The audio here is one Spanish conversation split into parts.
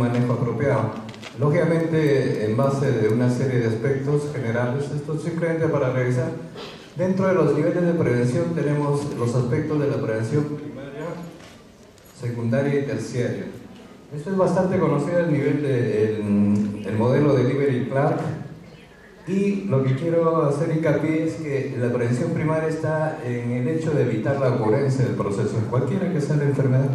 manejo apropiado. Lógicamente, en base de una serie de aspectos generales, esto es simplemente para revisar. Dentro de los niveles de prevención tenemos los aspectos de la prevención primaria, secundaria y terciaria. Esto es bastante conocido el nivel del modelo de Liber y Clark, y lo que quiero hacer hincapié es que la prevención primaria está en el hecho de evitar la ocurrencia del proceso, cualquiera que sea la enfermedad.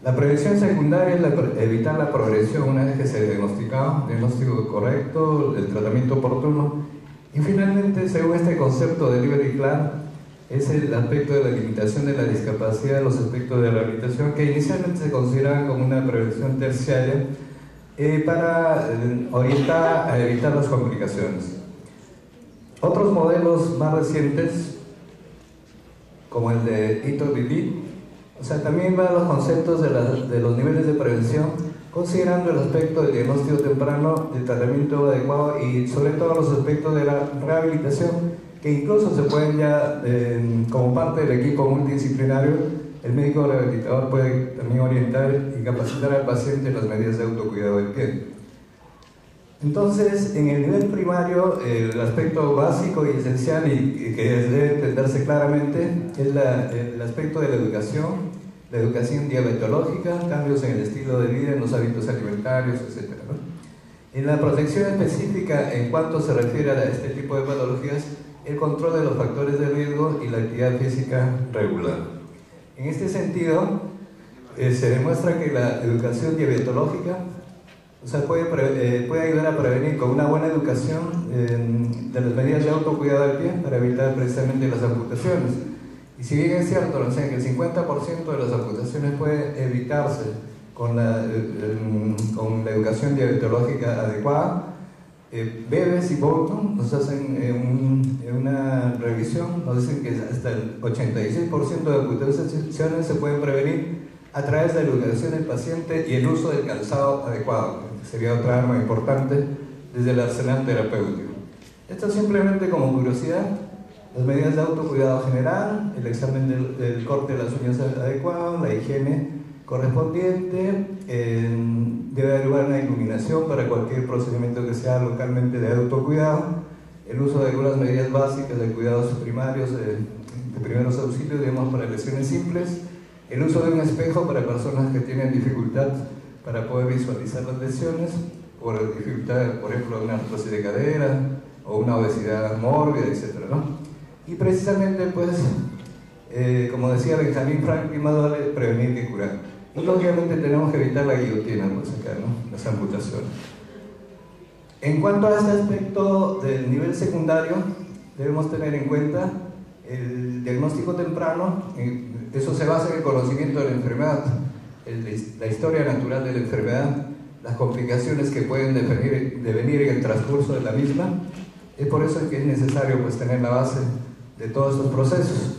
La prevención secundaria es evitar la progresión una vez que se diagnosticado, diagnóstico correcto, el tratamiento oportuno. Y finalmente, según este concepto de Liber y Clark, es el aspecto de la limitación de la discapacidad, los aspectos de rehabilitación que inicialmente se consideraban como una prevención terciaria para orientar a evitar las complicaciones. Otros modelos más recientes, como el de Ito Lilly, también van los conceptos de los niveles de prevención, considerando el aspecto del diagnóstico temprano, del tratamiento adecuado y sobre todo los aspectos de la rehabilitación, que incluso se pueden ya, como parte del equipo multidisciplinario, el médico rehabilitador puede también orientar y capacitar al paciente en las medidas de autocuidado del pie. Entonces, en el nivel primario, el aspecto básico y esencial y que debe entenderse claramente es el aspecto de la educación diabetológica, cambios en el estilo de vida, en los hábitos alimentarios, etc., ¿no? En la protección específica, en cuanto se refiere a este tipo de patologías, el control de los factores de riesgo y la actividad física regular. En este sentido, se demuestra que la educación diabetológica puede ayudar a prevenir con una buena educación de las medidas de autocuidado del pie para evitar precisamente las amputaciones. Y si bien es cierto, que el 50% de las amputaciones puede evitarse con la educación diabetológica adecuada, Bebes y Bolton nos hacen una revisión, nos dicen que hasta el 86% de amputaciones se pueden prevenir a través de la educación del paciente y el uso del calzado adecuado, que sería otra arma importante desde el arsenal terapéutico. Esto simplemente como curiosidad. Las medidas de autocuidado general, el examen del corte de las uñas adecuado, la higiene correspondiente, debe haber una iluminación para cualquier procedimiento que sea localmente de autocuidado, el uso de algunas medidas básicas de cuidados primarios, de primeros auxilios, digamos, para lesiones simples, el uso de un espejo para personas que tienen dificultad para poder visualizar las lesiones, por dificultad, por ejemplo, una artrosis de cadera o una obesidad mórbida, etc., ¿no? Y precisamente, pues, como decía Benjamin Franklin, más vale prevenir que curar. Y lógicamente tenemos que evitar la guillotina, pues acá, ¿no? Las amputaciones. En cuanto a este aspecto del nivel secundario, debemos tener en cuenta el diagnóstico temprano. Eso se basa en el conocimiento de la enfermedad, la historia natural de la enfermedad, las complicaciones que pueden devenir en el transcurso de la misma. Es por eso que es necesario, pues, tener la base de todos estos procesos.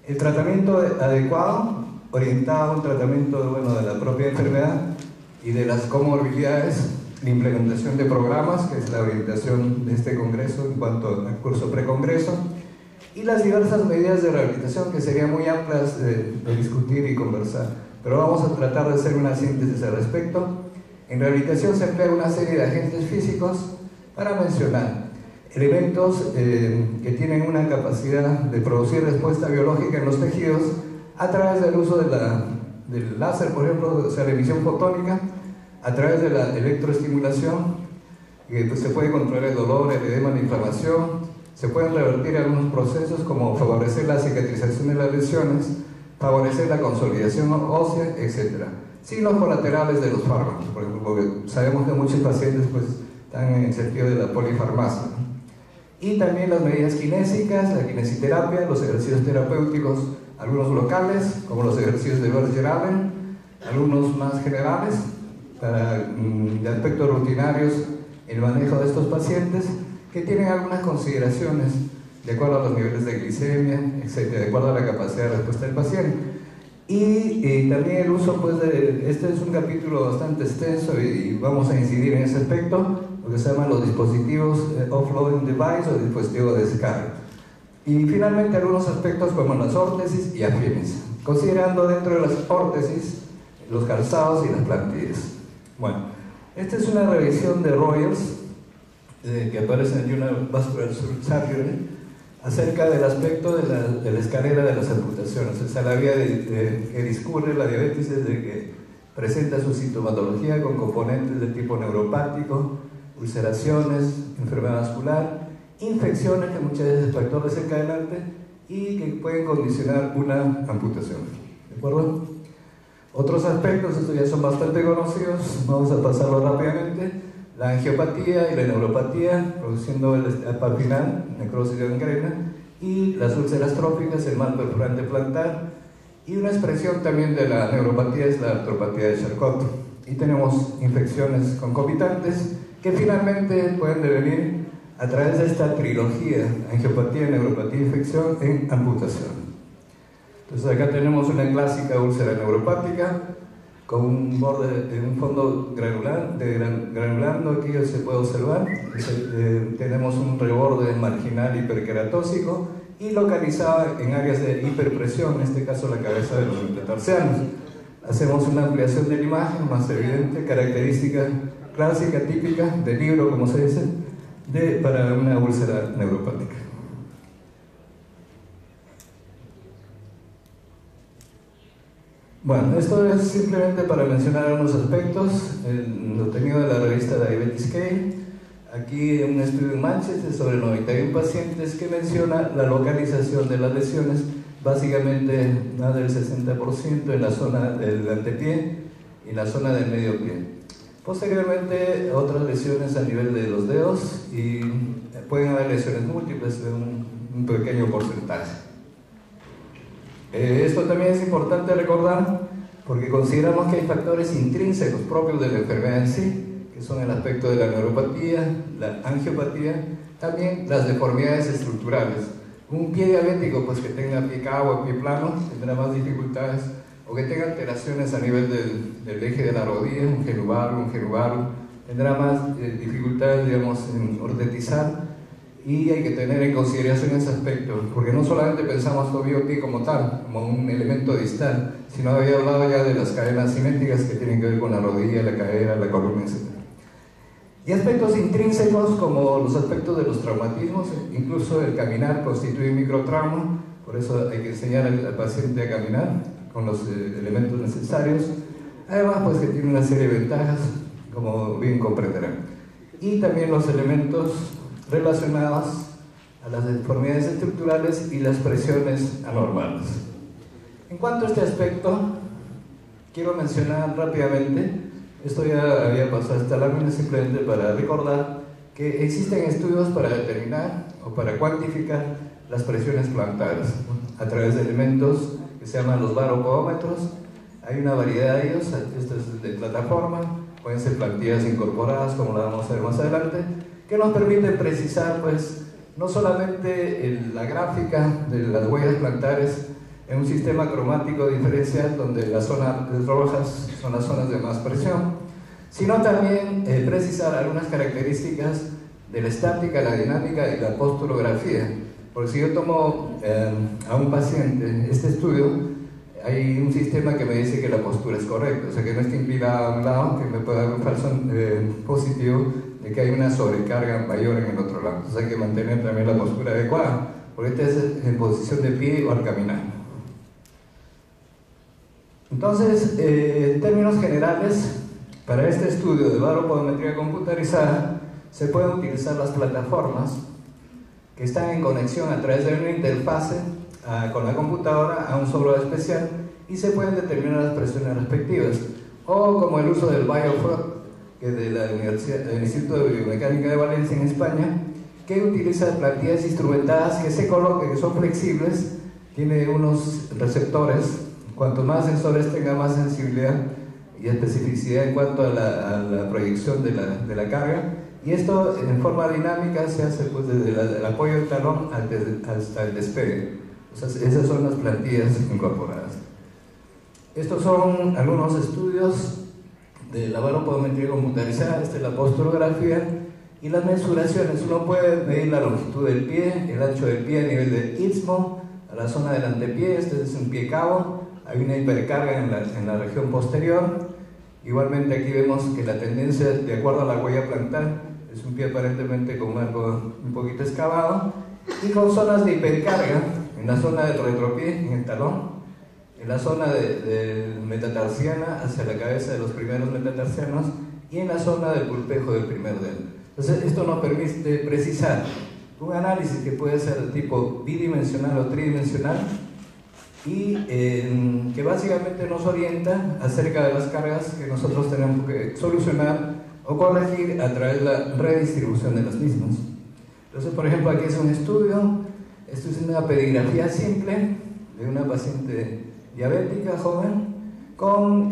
El tratamiento adecuado, orientado a un tratamiento de la propia enfermedad y de las comorbilidades, la implementación de programas, que es la orientación de este congreso en cuanto al curso precongreso, y las diversas medidas de rehabilitación que serían muy amplias de discutir y conversar, pero vamos a tratar de hacer una síntesis al respecto. En rehabilitación se emplea una serie de agentes físicos para mencionar elementos que tienen una capacidad de producir respuesta biológica en los tejidos a través del uso del láser, por ejemplo, la emisión fotónica, a través de la electroestimulación, pues se puede controlar el dolor, el edema, la inflamación, se pueden revertir algunos procesos como favorecer la cicatrización de las lesiones, favorecer la consolidación ósea, etc. Signos colaterales de los fármacos, por ejemplo, porque sabemos que muchos pacientes, pues, están en el sentido de la polifarmacia, ¿no? Y también las medidas kinésicas, la kinesiterapia, los ejercicios terapéuticos, algunos locales, como los ejercicios de Berger-Allen, algunos más generales, de aspectos rutinarios, el manejo de estos pacientes, que tienen algunas consideraciones de acuerdo a los niveles de glicemia, etc., de acuerdo a la capacidad de respuesta del paciente. Y también el uso, pues, este es un capítulo bastante extenso y vamos a incidir en ese aspecto, lo que se llaman los dispositivos offloading device o dispositivos de descarga. Y finalmente algunos aspectos como las órtesis y afines, considerando dentro de las órtesis los calzados y las plantillas. Bueno, esta es una revisión de Royals que aparece en Journal of Vascular Surgery acerca del aspecto de la escalera de las amputaciones, o sea, la vía que discurre la diabetes desde que presenta su sintomatología con componentes de tipo neuropático, ulceraciones, enfermedad vascular, infecciones que muchas veces es factor desencadenante y que pueden condicionar una amputación. ¿De acuerdo? Otros aspectos, estos ya son bastante conocidos, vamos a pasarlo rápidamente. La angiopatía y la neuropatía, produciendo el al final, necrosis de gangrena, y las úlceras tróficas, el mal perforante plantar, y una expresión también de la neuropatía es la artropatía de Charcot. Y tenemos infecciones concomitantes que finalmente pueden devenir a través de esta trilogía, angiopatía, neuropatía, infección, en amputación. Entonces acá tenemos una clásica úlcera neuropática con un borde, un fondo granulando, aquí se puede observar. Tenemos un reborde marginal hiperqueratósico y localizado en áreas de hiperpresión, en este caso la cabeza de los metatarsianos. Hacemos una ampliación de la imagen más evidente, característica clásica, típica, del libro, como se dice, para una úlcera neuropática. Bueno, esto es simplemente para mencionar algunos aspectos, lo obtenido de la revista Diabetes Scale. Aquí un estudio en Manchester sobre 91 pacientes que menciona la localización de las lesiones, básicamente más del 60% en la zona del antepié y la zona del medio pie. Posteriormente, otras lesiones a nivel de los dedos y pueden haber lesiones múltiples de un pequeño porcentaje. Esto también es importante recordar porque consideramos que hay factores intrínsecos propios de la enfermedad en sí, que son el aspecto de la neuropatía, la angiopatía, también las deformidades estructurales. Un pie diabético pues que tenga pie cabo, pie plano, tendrá más dificultades, o que tenga alteraciones a nivel del eje de la rodilla, un genubaro, tendrá más dificultades, digamos, en ortetizar. Y hay que tener en consideración ese aspecto, porque no solamente pensamos tobillo-pie como tal, como un elemento distal, sino había hablado ya de las cadenas simétricas que tienen que ver con la rodilla, la cadera, la columna, etc. Y aspectos intrínsecos como los aspectos de los traumatismos, incluso el caminar constituye un microtrauma, por eso hay que enseñar al paciente a caminar con los elementos necesarios. Además, pues que tiene una serie de ventajas, como bien comprenderán. Y también los elementos relacionadas a las deformidades estructurales y las presiones anormales. En cuanto a este aspecto, quiero mencionar rápidamente, esto ya había pasado esta lámina simplemente para recordar que existen estudios para determinar o para cuantificar las presiones plantares a través de elementos que se llaman los baropodómetros. Hay una variedad de ellos, esto es de plataforma, pueden ser plantillas incorporadas como la vamos a ver más adelante, que nos permiten precisar pues no solamente la gráfica de las huellas plantares en un sistema cromático diferencial donde las zonas rojas son las zonas de más presión, sino también precisar algunas características de la estática, la dinámica y la posturografía. Porque si yo tomo a un paciente este estudio, hay un sistema que me dice que la postura es correcta, o sea que no está inclinada a un lado, que me puede dar un falso positivo de que hay una sobrecarga mayor en el otro lado. Entonces hay que mantener también la postura adecuada, porque esta es en posición de pie o al caminar. Entonces, en términos generales, para este estudio de baropodometría computarizada, se pueden utilizar las plataformas que están en conexión a través de una interfase con la computadora a un software especial y se pueden determinar las presiones respectivas. O como el uso del BioFlow, que es del Instituto de Biomecánica de Valencia en España, que utiliza plantillas instrumentadas que se colocan, que son flexibles, tiene unos receptores. Cuanto más sensores tenga, más sensibilidad y especificidad en cuanto a la proyección de la carga. Y esto en forma dinámica se hace pues, desde el apoyo del talón hasta el despegue. O sea, esas son las plantillas incorporadas. Estos son algunos estudios de la baropodometría computarizada. Esta es la posturografía y las mensuraciones. Uno puede medir la longitud del pie, el ancho del pie a nivel del istmo, a la zona del antepié. Este es un pie cabo. Hay una hipercarga en la región posterior Igualmente aquí vemos que la tendencia, de acuerdo a la huella plantar, es un pie aparentemente con algo un poquito excavado y con zonas de hipercarga en la zona del retropié, en el talón, en la zona de metatarsiana hacia la cabeza de los primeros metatarsianos y en la zona del pulpejo del primer dedo. Entonces esto nos permite precisar un análisis que puede ser de tipo bidimensional o tridimensional y que básicamente nos orienta acerca de las cargas que nosotros tenemos que solucionar o corregir a través de la redistribución de las mismas. Entonces, por ejemplo, aquí es un estudio, esto es una pedigrafía simple de una paciente diabética joven con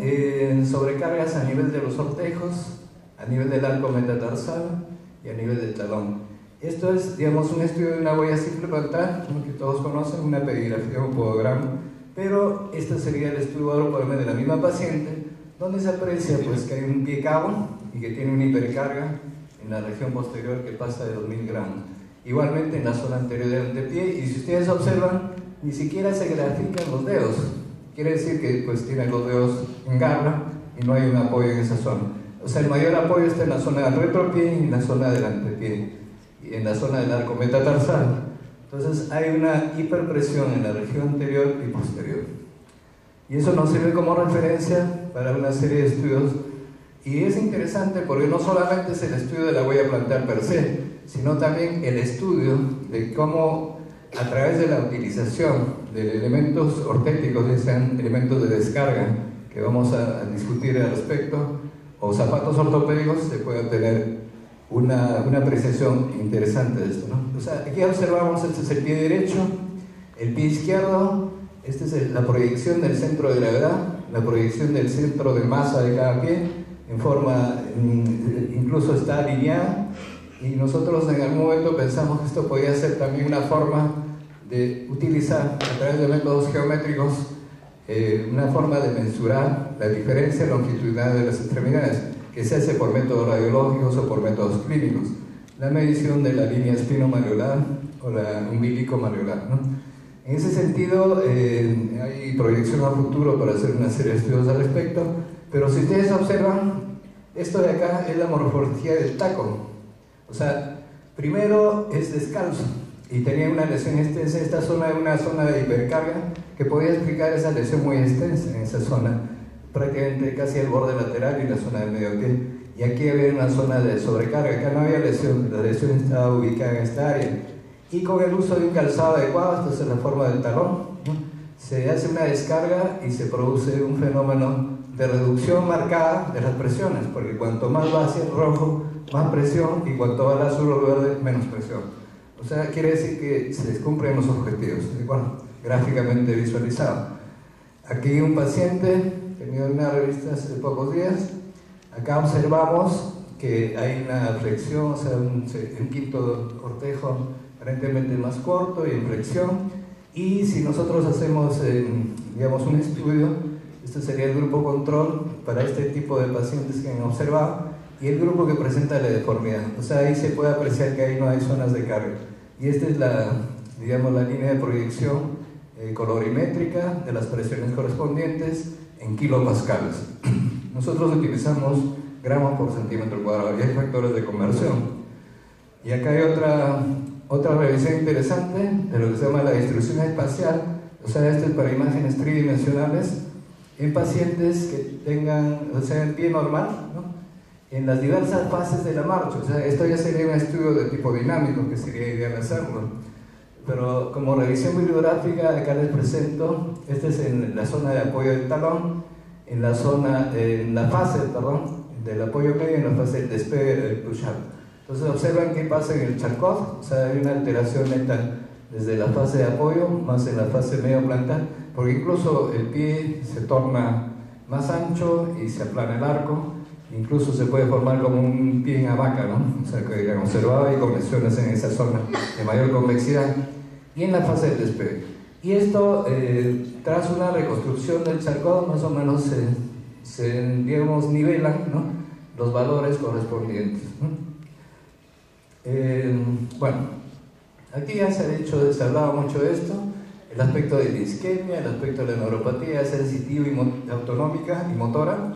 sobrecargas a nivel de los ortejos, a nivel del arco metatarsal y a nivel del talón. Esto es, digamos, un estudio de una huella simple plantar, que todos conocen, una pedigrafía, un podograma, pero este sería el estudio aeroporme de la misma paciente, donde se aprecia pues, que hay un pie cabo y que tiene una hipercarga en la región posterior que pasa de 2000 gramos. Igualmente en la zona anterior del antepié, y si ustedes observan, ni siquiera se grafican los dedos. Quiere decir que pues, tiene los dedos en garra y no hay un apoyo en esa zona. O sea, el mayor apoyo está en la zona del retropié y en la zona del antepié, y en la zona del arco metatarsal. Entonces hay una hiperpresión en la región anterior y posterior. Y eso nos sirve como referencia para una serie de estudios. Y es interesante porque no solamente es el estudio de la huella plantar per se, sino también el estudio de cómo a través de la utilización de elementos ortéticos, ya sean elementos de descarga, que vamos a discutir al respecto, o zapatos ortopédicos, se puede obtener una apreciación interesante de esto, ¿no? O sea, aquí observamos, este es el pie derecho, el pie izquierdo, esta es la proyección del centro de gravedad, la proyección del centro de masa de cada pie, en forma, incluso está alineada, y nosotros en algún momento pensamos que esto podía ser también una forma de utilizar a través de métodos geométricos una forma de mensurar la diferencia longitudinal de las extremidades, que se hace por métodos radiológicos o por métodos clínicos, la medición de la línea espino-malleolar o la umbilico-malleolar, ¿no? En ese sentido, hay proyección a futuro para hacer una serie de estudios al respecto, pero si ustedes observan, esto de acá es la morfología del taco. O sea, primero es descalzo y tenía una lesión extensa. Esta zona era una zona de hipercarga que podía explicar esa lesión muy extensa en esa zona, prácticamente casi el borde lateral y la zona del medio pie. Y aquí había una zona de sobrecarga, acá no había lesión, la lesión estaba ubicada en esta área. Y con el uso de un calzado adecuado, esta es la forma del talón, ¿no? Se hace una descarga y se produce un fenómeno de reducción marcada de las presiones, porque cuanto más va hacia el rojo, más presión, y cuanto va al azul o verde, menos presión. O sea, quiere decir que se cumplen los objetivos, bueno, gráficamente visualizado. Aquí un paciente, tenía una revista hace pocos días, acá observamos que hay una flexión, o sea, un quinto ortejo aparentemente más corto y en flexión, y si nosotros hacemos, digamos, un estudio, este sería el grupo control para este tipo de pacientes que han observado, y el grupo que presenta la deformidad. O sea, ahí se puede apreciar que ahí no hay zonas de carga. Y esta es la, digamos, la línea de proyección colorimétrica de las presiones correspondientes en kilopascales. Nosotros utilizamos gramos por centímetro cuadrado y hay factores de conversión. Y acá hay otra revisión interesante de lo que se llama la distribución espacial. O sea, esto es para imágenes tridimensionales en pacientes que tengan, o sea, el pie normal, ¿no?, en las diversas fases de la marcha. O sea, esto ya sería un estudio de tipo dinámico, que sería ideal hacerlo. Pero como revisión bibliográfica, acá les presento, este es en la zona de apoyo del talón, en la fase, perdón, del apoyo medio, en la fase del despegue del push-up. Entonces observan qué pasa en el Charcot. O sea, hay una alteración neta desde la fase de apoyo, más en la fase medio plantar, porque incluso el pie se torna más ancho y se aplana el arco. Incluso se puede formar como un pie en hamaca, ¿no? O sea, que observaba y con lesiones en esa zona de mayor convexidad. Y en la fase del despegue. Y esto, tras una reconstrucción del Charcot, más o menos digamos, nivelan, ¿no?, los valores correspondientes, ¿no? Bueno, aquí ya se hablaba mucho de esto, el aspecto de la isquemia, el aspecto de la neuropatía sensitiva y autonómica y motora.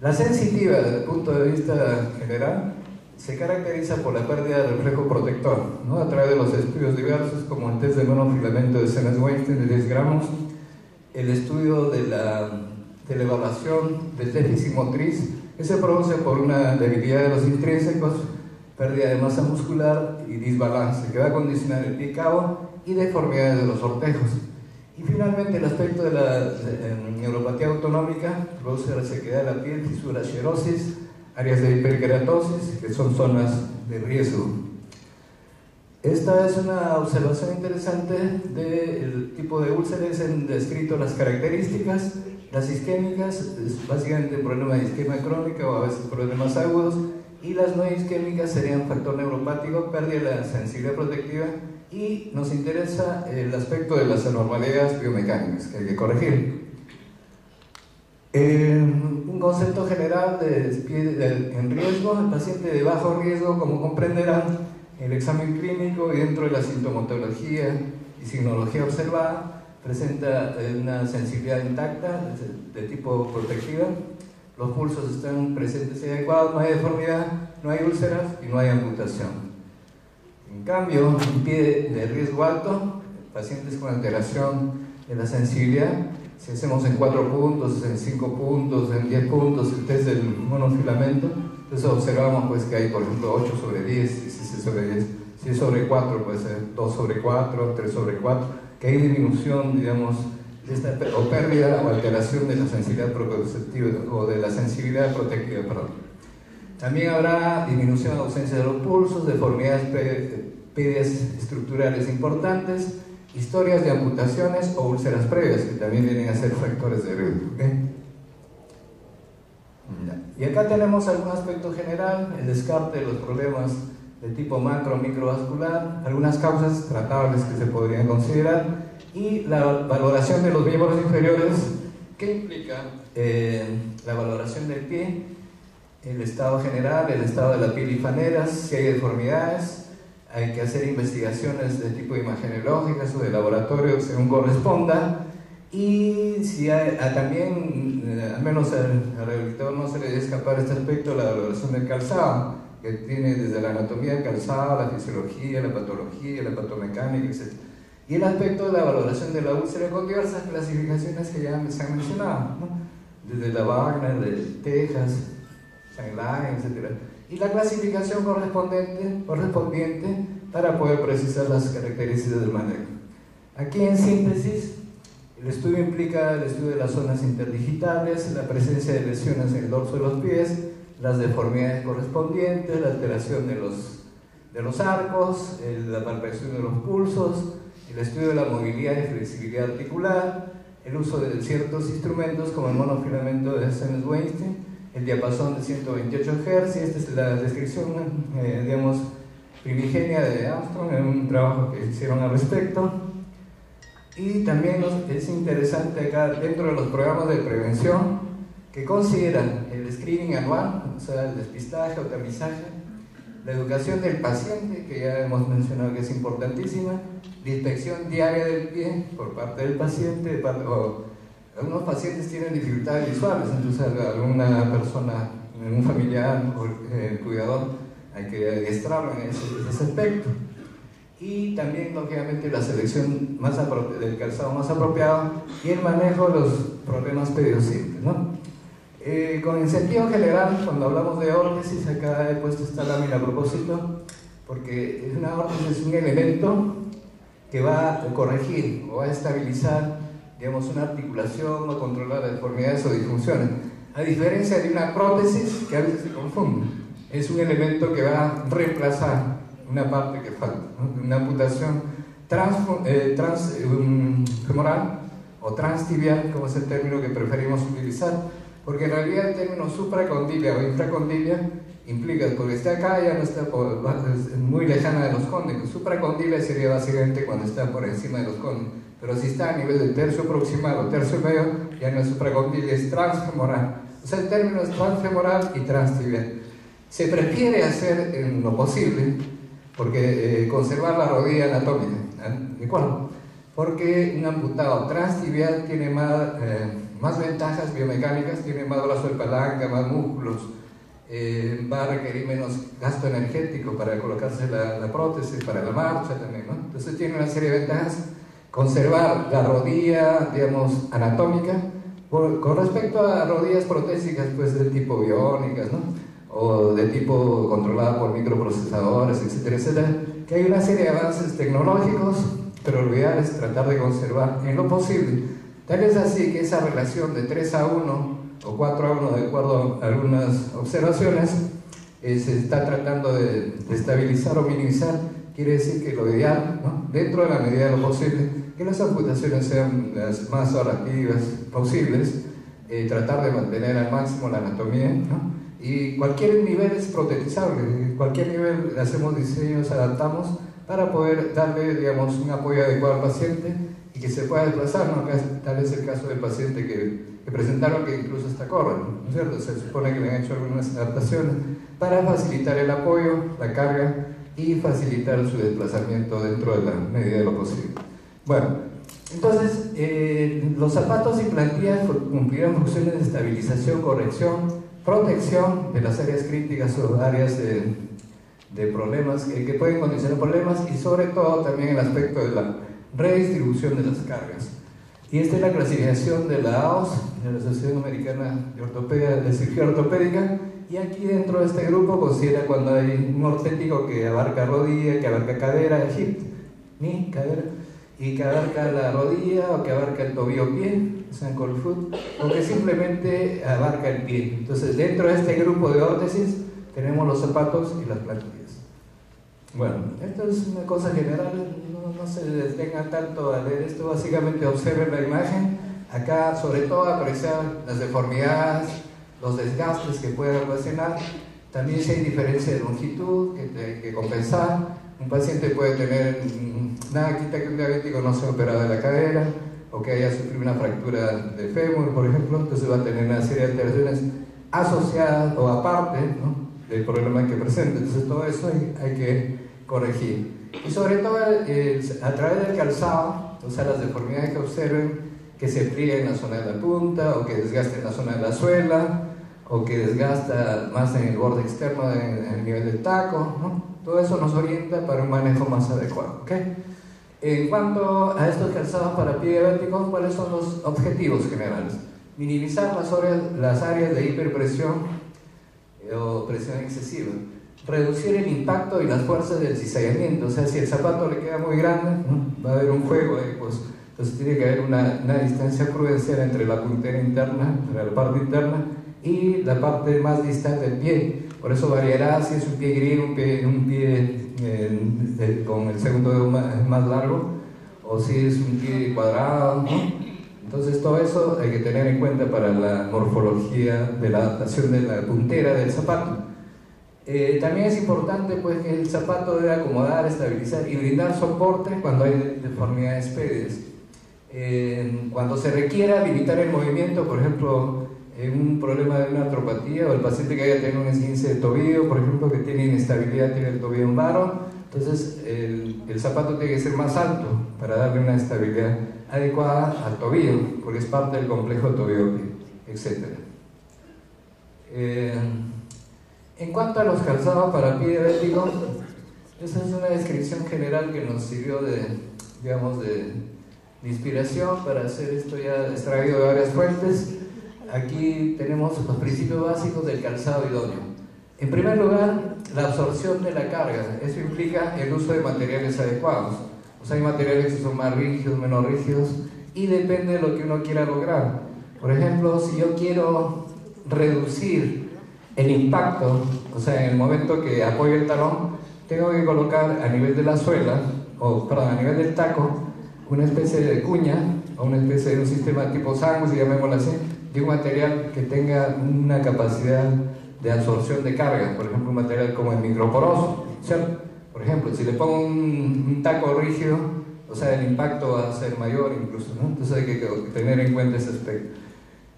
La sensitiva, desde el punto de vista general, se caracteriza por la pérdida de reflejo protector, ¿no? A través de los estudios diversos, como el test de monofilamento de Semmes-Weinstein de 10 gramos, el estudio de la evaluación del déficit motriz, que se produce por una debilidad de los intrínsecos, pérdida de masa muscular y desbalance, que va a condicionar el pie cabo y deformidades de los ortejos. Y finalmente el aspecto de la neuropatía autonómica produce resequedad de la piel, fisuras, xerosis, áreas de hiperkeratosis, que son zonas de riesgo. Esta es una observación interesante del tipo de úlceras. Han descrito las características, las isquémicas, es básicamente un problema de isquemia crónica o a veces problemas agudos, y las no isquémicas serían factor neuropático, pérdida de la sensibilidad protectiva, y nos interesa el aspecto de las anormalidades biomecánicas que hay que corregir. Un concepto general en riesgo: el paciente de bajo riesgo, como comprenderán, el examen clínico y dentro de la sintomatología y signología observada presenta una sensibilidad intacta de tipo protectiva, los pulsos están presentes y adecuados, no hay deformidad, no hay úlceras y no hay amputación. En cambio, un pie de riesgo alto, pacientes con alteración de la sensibilidad, si hacemos en 4 puntos, en 5 puntos, en 10 puntos el test del monofilamento, entonces observamos pues que hay, por ejemplo, 8 sobre 10, si es sobre 10, si es sobre 4 puede ser 2 sobre 4, 3 sobre 4, que hay disminución, digamos, o pérdida o alteración de la sensibilidad proprioceptiva o de la sensibilidad protectiva, perdón. También habrá disminución o ausencia de los pulsos, deformidades pedias estructurales importantes, historias de amputaciones o úlceras previas, que también vienen a ser factores de riesgo. ¿Okay? Y acá tenemos algún aspecto general, el descarte de los problemas de tipo macro-microvascular, algunas causas tratables que se podrían considerar, y la valoración de los miembros inferiores, que implica la valoración del pie, el estado general, el estado de la piel y faneras, si hay deformidades, hay que hacer investigaciones de tipo imagenológicas o de laboratorio según corresponda, y si hay, también, al menos al rehabilitador no se le debe escapar este aspecto, la valoración del calzado, que tiene desde la anatomía del calzado, la fisiología, la patología, la patomecánica, etc. Y el aspecto de la valoración de la úlcera con diversas clasificaciones que ya se han mencionado, ¿no? Desde la Wagner, de Texas, Shanghai, etc. Y la clasificación correspondiente para poder precisar las características del manejo. Aquí, en síntesis, el estudio implica el estudio de las zonas interdigitales, la presencia de lesiones en el dorso de los pies, las deformidades correspondientes, la alteración de los arcos, la palpación de los pulsos, el estudio de la movilidad y flexibilidad articular, el uso de ciertos instrumentos como el monofilamento de Semmes-Weinstein, el diapasón de 128 Hz, y esta es la descripción, digamos, primigenia de Armstrong en un trabajo que hicieron al respecto. Y también es interesante acá, dentro de los programas de prevención, que consideran el screening anual, o sea, el despistaje o tamizaje, la educación del paciente, que ya hemos mencionado que es importantísima, la inspección diaria del pie por parte del paciente, algunos pacientes tienen dificultades visuales, entonces alguna persona, un familiar o cuidador, hay que adiestrarlo en ese aspecto. Y también, lógicamente, la selección del calzado más apropiado y el manejo de los problemas periodontiles, ¿no? Con el sentido general, cuando hablamos de órtesis, acá he puesto esta lámina a propósito, porque una órtesis es un elemento que va a corregir o va a estabilizar, digamos, una articulación o controlar deformidades o disfunciones, a diferencia de una prótesis que a veces se confunde. Es un elemento que va a reemplazar una parte que falta, ¿no? Una amputación femoral o transtibial, como es el término que preferimos utilizar, porque en realidad el término supracondilia o infracondilia implica, porque está acá, ya no está es muy lejana de los cónicos. Supracondilia sería básicamente cuando está por encima de los cónicos, pero si está a nivel del tercio proximal o tercio medio, ya no es supracondilia, es transfemoral. O sea, el término es transfemoral y transtibial. Se prefiere hacer en lo posible, porque conservar la rodilla anatómica, ¿de acuerdo? Porque un amputado transtibial tiene más ventajas biomecánicas, tiene más brazo de palanca, más músculos, va a requerir menos gasto energético para colocarse la prótesis, para la marcha también, ¿no? Entonces tiene una serie de ventajas. Conservar la rodilla, digamos, anatómica, con respecto a rodillas protésicas, pues de tipo biónicas, ¿no? O de tipo controlada por microprocesadores, etcétera, etcétera, que hay una serie de avances tecnológicos, pero lo ideal es tratar de conservar en lo posible. Tal es así que esa relación de 3:1 o 4:1, de acuerdo a algunas observaciones, se está tratando de estabilizar o minimizar. Quiere decir que lo ideal, ¿no?, dentro de la medida de lo posible, que las amputaciones sean las más ahorrativas posibles, tratar de mantener al máximo la anatomía, ¿no? Y cualquier nivel es protetizable, cualquier nivel hacemos diseños, adaptamos para poder darle, digamos, un apoyo adecuado al paciente y que se pueda desplazar, ¿no? Tal es el caso del paciente que presentaron, que incluso hasta corre, ¿no es cierto? Se supone que le han hecho algunas adaptaciones para facilitar el apoyo, la carga y facilitar su desplazamiento dentro de la medida de lo posible. Bueno, entonces los zapatos y plantillas cumplirán funciones de estabilización, corrección, protección de las áreas críticas o áreas de problemas que pueden condicionar problemas, y sobre todo también el aspecto de la redistribución de las cargas. Y esta es la clasificación de la AOS, de la Asociación Americana de Ortopedia, de Cirugía Ortopédica, y aquí dentro de este grupo considera cuando hay un ortético que abarca rodilla, que abarca cadera, hip, knee, cadera, y que abarca la rodilla o que abarca el tobillo-pie, ankle foot, o que simplemente abarca el pie. Entonces, dentro de este grupo de órtesis tenemos los zapatos y las plantillas. Bueno, esto es una cosa general, no se detenga tanto a leer esto, básicamente observen la imagen. Acá, sobre todo, apreciar las deformidades, los desgastes que pueden ocasionar. También si hay diferencia de longitud que hay que compensar. Un paciente puede tener, nada quita que un diabético no se ha operado de la cadera o que haya sufrido una fractura de fémur, por ejemplo, entonces va a tener una serie de alteraciones asociadas o aparte, ¿no?, del problema que presenta. Entonces todo eso hay que corregir. Y sobre todo a través del calzado, o sea, las deformidades que observen, que se pliegue en la zona de la punta, o que desgaste en la zona de la suela, o que desgasta más en el borde externo, en el nivel del taco, ¿no? Todo eso nos orienta para un manejo más adecuado, ¿ok? En cuanto a estos calzados para pie diabético, ¿cuáles son los objetivos generales? Minimizar las áreas de hiperpresión o presión excesiva, reducir el impacto y las fuerzas del cizallamiento, o sea, si el zapato le queda muy grande, ¿no?, va a haber un juego ahí, pues, entonces tiene que haber una distancia prudencial entre la puntera interna, entre la parte interna y la parte más distal del pie. Por eso variará si es un pie griego, un pie con el segundo dedo más largo, o si es un pie cuadrado, ¿no? Entonces todo eso hay que tener en cuenta para la morfología de la adaptación de la puntera del zapato. También es importante, pues, que el zapato debe acomodar, estabilizar y brindar soporte cuando hay deformidades pédiles. Cuando se requiera limitar el movimiento, por ejemplo, un problema de una artropatía, o el paciente que haya tenido un esguince de tobillo, por ejemplo, que tiene inestabilidad, tiene el tobillo en varo, entonces el zapato tiene que ser más alto para darle una estabilidad adecuada al tobillo, porque es parte del complejo tobillo-pie, etc. En cuanto a los calzados para pie diabético, esa es una descripción general que nos sirvió de inspiración para hacer esto, ya extraído de varias fuentes. Aquí tenemos los principios básicos del calzado idóneo. En primer lugar, la absorción de la carga. Eso implica el uso de materiales adecuados. O sea, hay materiales que son más rígidos, menos rígidos, y depende de lo que uno quiera lograr. Por ejemplo, si yo quiero reducir el impacto, o sea, en el momento que apoyo el talón, tengo que colocar a nivel de la suela, a nivel del taco, una especie de cuña, o una especie de un sistema tipo sándwich, llamémoslo así, de un material que tenga una capacidad de absorción de carga, por ejemplo, un material como el microporoso, ¿cierto? Por ejemplo, si le pongo un taco rígido, o sea, el impacto va a ser mayor incluso, ¿no? Entonces hay que tener en cuenta ese aspecto.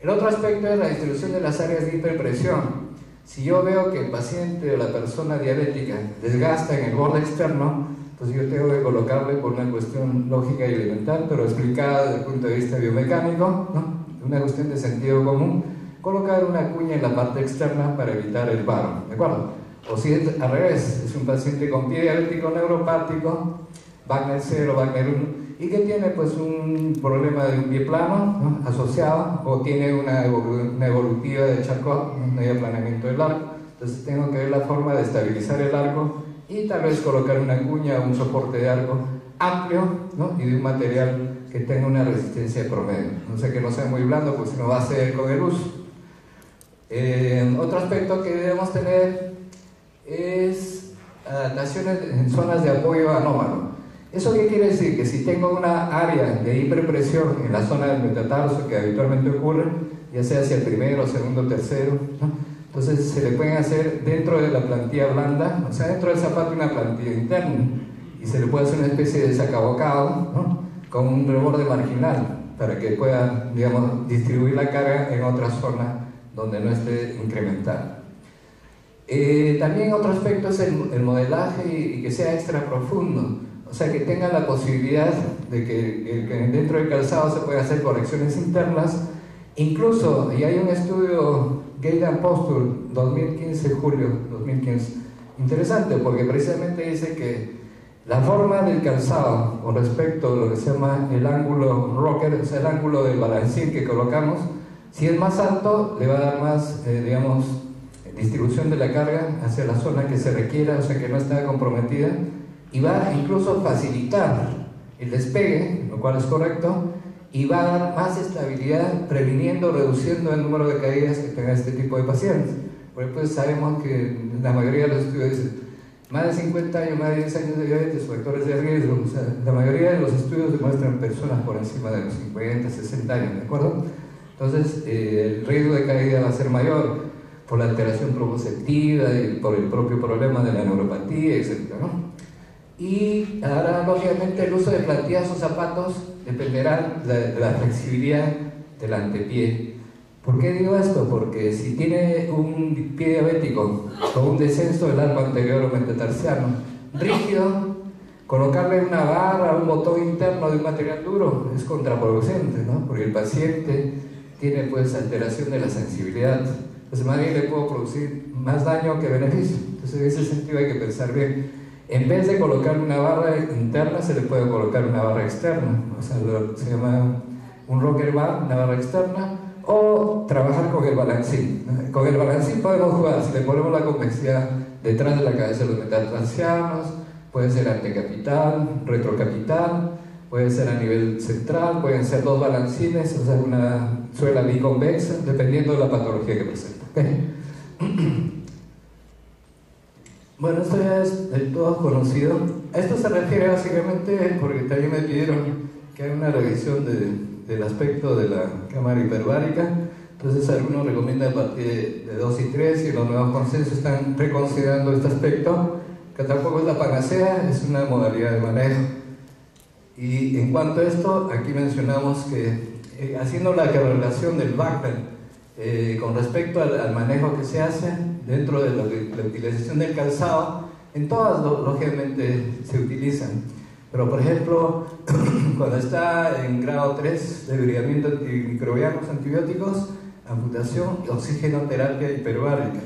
El otro aspecto es la distribución de las áreas de hiperpresión. Si yo veo que el paciente o la persona diabética desgasta en el borde externo, entonces yo tengo que colocarle por una cuestión lógica y elemental, pero explicada desde el punto de vista biomecánico, ¿no?, una cuestión de sentido común, colocar una cuña en la parte externa para evitar el varo, ¿de acuerdo? O si es al revés, es un paciente con pie diabético neuropático, Wagner 0, Wagner 1, y que tiene pues un problema de un pie plano, ¿no?, asociado, o tiene una evolutiva de Charcot, un medio aplanamiento del arco. Entonces tengo que ver la forma de estabilizar el arco y tal vez colocar una cuña o un soporte de arco amplio, ¿no?, y de un material que tenga una resistencia promedio, no sé, que no sea muy blando, pues si no va a ser con el uso. Otro aspecto que debemos tener es adaptaciones en zonas de apoyo anómalo. ¿Eso qué quiere decir? Que si tengo una área de hiperpresión en la zona del metatarso, que habitualmente ocurre, ya sea hacia el primero, segundo, tercero, ¿no?, entonces se le pueden hacer dentro de la plantilla blanda, o sea, dentro del zapato una plantilla interna, y se le puede hacer una especie de sacabocado, ¿no?, con un reborde marginal, para que pueda, digamos, distribuir la carga en otra zona donde no esté incrementada. También otro aspecto es el modelaje y que sea extra profundo, o sea, que tenga la posibilidad de que dentro del calzado se pueda hacer correcciones internas. Incluso, y hay un estudio Gate and Posture 2015, julio 2015, interesante, porque precisamente dice que la forma del calzado con respecto a lo que se llama el ángulo rocker, o sea, el ángulo del balancín que colocamos, si es más alto, le va a dar más, digamos, distribución de la carga hacia la zona que se requiera, o sea, que no está comprometida, y va a incluso facilitar el despegue, lo cual es correcto, y va a dar más estabilidad, previniendo, reduciendo el número de caídas que tenga este tipo de pacientes. Por ejemplo, sabemos que la mayoría de los estudios dicen más de 50 años, más de 10 años de diabetes, factores de riesgo, o sea, la mayoría de los estudios demuestran personas por encima de los 50, 60 años, ¿de acuerdo? Entonces, el riesgo de caída va a ser mayor por la alteración proprioceptiva y por el propio problema de la neuropatía, etc., ¿no? Y ahora, lógicamente, el uso de plantillas o zapatos dependerá de la flexibilidad del antepié. ¿Por qué digo esto? Porque si tiene un pie diabético con un descenso del arco anterior o metatarsiano rígido, colocarle una barra o un botón interno de un material duro es contraproducente, ¿no? Porque el paciente tiene pues alteración de la sensibilidad. Entonces, más bien le puedo producir más daño que beneficio. Entonces, en ese sentido hay que pensar bien. En vez de colocar una barra interna, se le puede colocar una barra externa, o sea, se llama un rocker bar, una barra externa, o trabajar con el balancín. Con el balancín podemos jugar, si le ponemos la convexidad detrás de la cabeza de los metatarsianos, puede ser antecapital, retrocapital, puede ser a nivel central, pueden ser dos balancines, o sea, una suela biconvexa, dependiendo de la patología que presenta. ¿Okay? Bueno, esto ya es del todo conocido. A esto se refiere básicamente porque también me pidieron que haga una revisión del aspecto de la cámara hiperbárica. Entonces algunos recomiendan a partir de 2 y 3, y los nuevos consensos están reconsiderando este aspecto, que tampoco es la panacea, es una modalidad de manejo. Y en cuanto a esto, aquí mencionamos que haciendo la correlación del Wagner con respecto al manejo que se hace dentro de la utilización del calzado, en todas lógicamente se utilizan, pero por ejemplo cuando está en grado 3 de viramiento antimicrobianos antibióticos, amputación y oxigenoterapia hiperbárica.